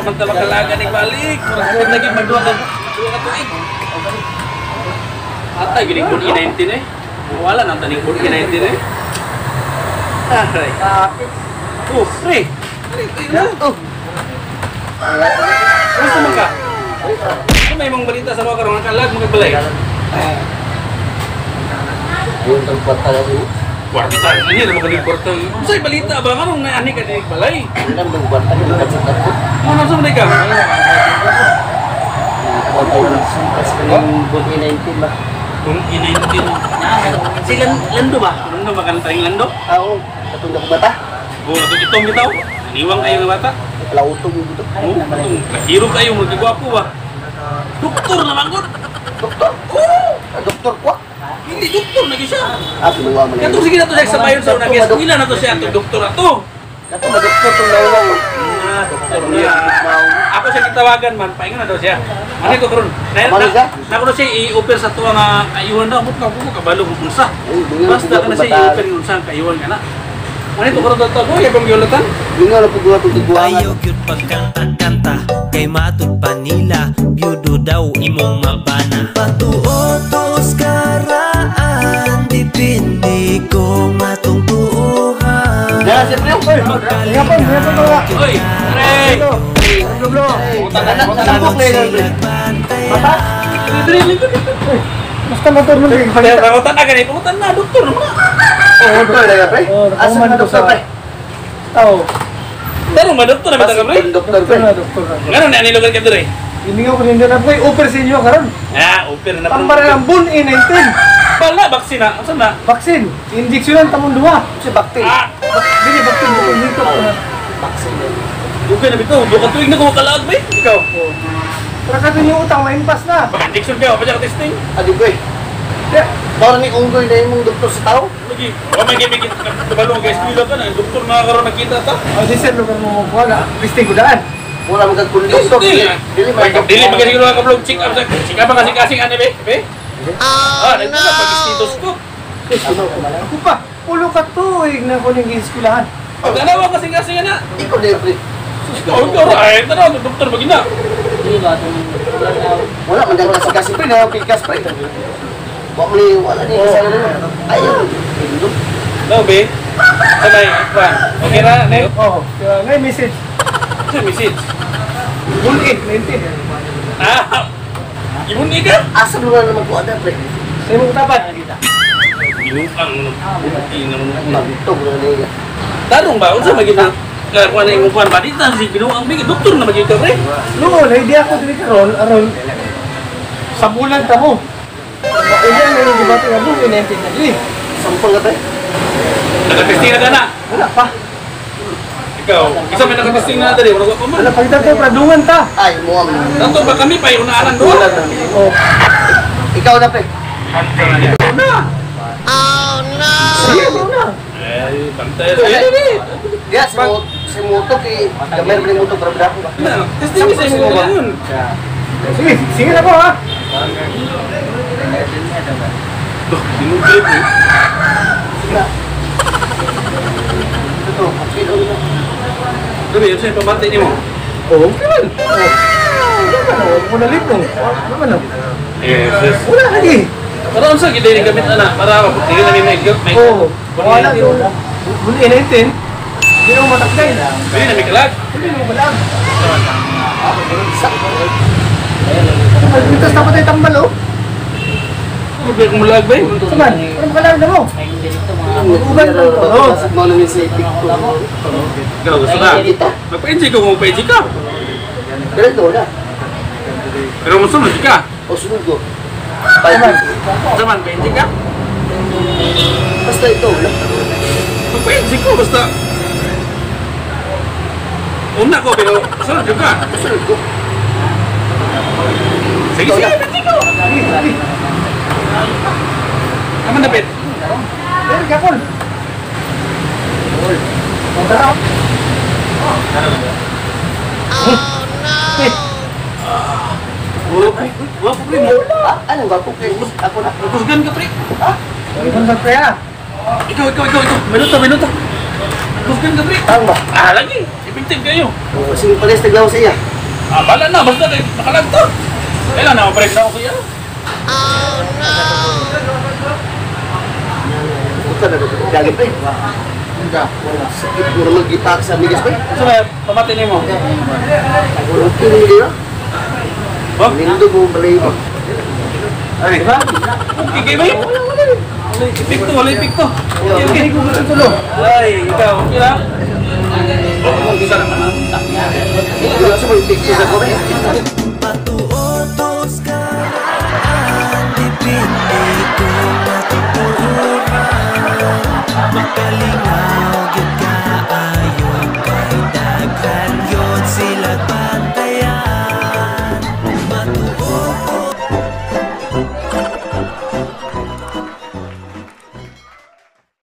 samanta makalaga ni balik. Murag lagi magduwa ka tuig. Atay gini kun I-19 eh. Wala nang taning kun I-19 eh. Aray. Oh, pre. Oh. Gusto mo ka? Ano may mong balita sa mga karong kalag mga balay? Yung tempat talaga. Kwarta, ini naman kaning kwarta. Sa'y balita ba? Anong naani ka din balay? Hindi lang buwan pa yung katsikat ko. Ano sa mga ka? Kasi yung buwan 19 ba? Kung I-19. Si Lando ba? Lando ba kantaring Lando? Oo, katulad ng bata. Oo, itong bitaw. Aniwang kayo ng bata. Lautong yung dito. Oo, itong kahiro kayo, magkagwapo ba? Doktor naman ko. Doktor? Oo! Doktor ko? Hindi doktor na siya. Pinuha mo na Kato sige na to siya sa bayon sa unang guest. Ila na to siya, itong doktor na to. Kato ba doktor itong naulaw? Doktor niya. Ako siya kitawagan man, paingan na daw siya. Ano ito karon? Nakuno siya i-offer sa tuwa nga ayuhan daw. Buka ko kabalo kung unsa. Basta ka na siya i-offer yung unsa kayuhan ka na. Ano ito karon daw to? Kaya pang giulatan? Yung nga lang paggawa itong tigbuhan. Ayaw gyud pagkanta-kanta kay matud pa nila byudo daw imong mabana. Patuotos karaan dipindi ko matungtuhan. Ya, siyempre yung Oy, Ray! Mata? Basta motor mo rin. Pangutan na ganito, pangutan na, doktor naman. Oo, doktor na pre. Asa na doktor pre? Tao. Pero ma doktor na bitaw pre. Doktor pre. Doktor na. Ngano na ni lugar ka dire? Hindi nga ko rin na po. Offer sa inyo karon. Ah, offer na Ang para ng bun I-19. Bala vaksina, unsa na? Vaccine. Injeksyonan tamong duha. Si Bakti. Ah, Dili vaccine ko dito ko na. Baksin yun. okay na bitaw, do ka tuig na ko makalaag ba? Ikaw. Para ka yung utang maimpas na. Baka injection ka, pa ka testing. Adi ko eh. Yeah. Bawal ni unggoy na yung doktor sa tao. Lagi, wa may gibigit kabalo ka eskwela ka na, doktor na karon nakita ta. O di sir lugar mo ko na. Listing ko daan. Wala magkakundis. Dili. Dili Dili magasiguro ka vlog check up sa check up kasi kasing ano be? Nagpula pag stethoscope. Ako pa. Ulo ka tuig na ko ning eskwelahan. Pag dalawa kasing ana. Hindi ko libre. Oh, ay, tanaw doktor bagina. Wala man dyan kasi pre. Napikas pre. Wala ni isa na naman. Ayaw. No be. Sabay, kwan. Okay ra, ne? Oh, ngay message. Sa message. Bun I-19. Ah. Ibun ni ka? Asa lugar naman ko ada pre. Sa imong tapat. Inuang mo. Inaman. Mabitog na niya. Tarong ba unsa magina? Kuan na imong kuan ba di ta si binuang big doktor na magika pre. Noon, hindi ako dili karon aron sa bulan ta mo. Hindi ang may debate nga bun I-19 na dili. Sampol ka pre. Nakatesting na na. Wala pa. Ikaw, isa may nakatesting na dali, wala pa man. Wala pa kita ko pradungan ta. Ay, mo ang. Tanto ba kami pa unaanan do? Wala na. Oh. Ikaw na pre. Na. Sige, bro na. Eh, bantay. Eh, Ya, si Muto kay gamay rin Muto para ko ba. testing sa mo ba yun? Sige, sige na po ha. Dinugay mo. Sige. Ito, kilo na. Dumi, yun sa'yo pabati ni mo. Oh, okay man. Wala mo na litong. Wala na. Yes. Wala lagi. Pero unsa gid ni gamit ana para maputili na may may. Oh, wala yung bun I-19. Hindi mo matakday. Dili na may kalag. Hindi mo balang. Dito sa patay tambal oh. Hindi ko mulag ba? Saman, parang kalang na mo. Uban ko to. Oh. Mo na si TikTok. Ikaw gusto ka? Magpa-enjoy ko kung magpa-enjoy ka. Pero ito na. Pero gusto mo ka? O sunod ko. Saman. Saman, pa-enjoy ka? Basta ito na. Magpa-enjoy ko basta. Una ko pero sunod ka. Sunod ko. Sige, sige, pa-enjoy ko. Sige, sige. Aman na, Pet. Pero kapon. Tara. Wala po, Pre. Ano ba po kayo? Ako na. Kusgan ka, Pre. Ibon sa preya. Ikaw. Minuto. Kusgan ka, Pre. Tama ba? Lagi. Effective kayo. Sige pares taglaw sa iya. Bala na, basta nakalagto. Kailan na, maparig na ako kuya. Buta na ito. Dagat pre. Sakit mo naman gitak sa migas pre. So, pamatin mo. Walang pinili na. Oh? Nindo mo balay mo. Ay, ba? Okay, ba yun? Ipik to, wala ipik to. Okay, ay, ikaw, okay lang? Oo, isa naman. Wala sa mga pictures ako pre.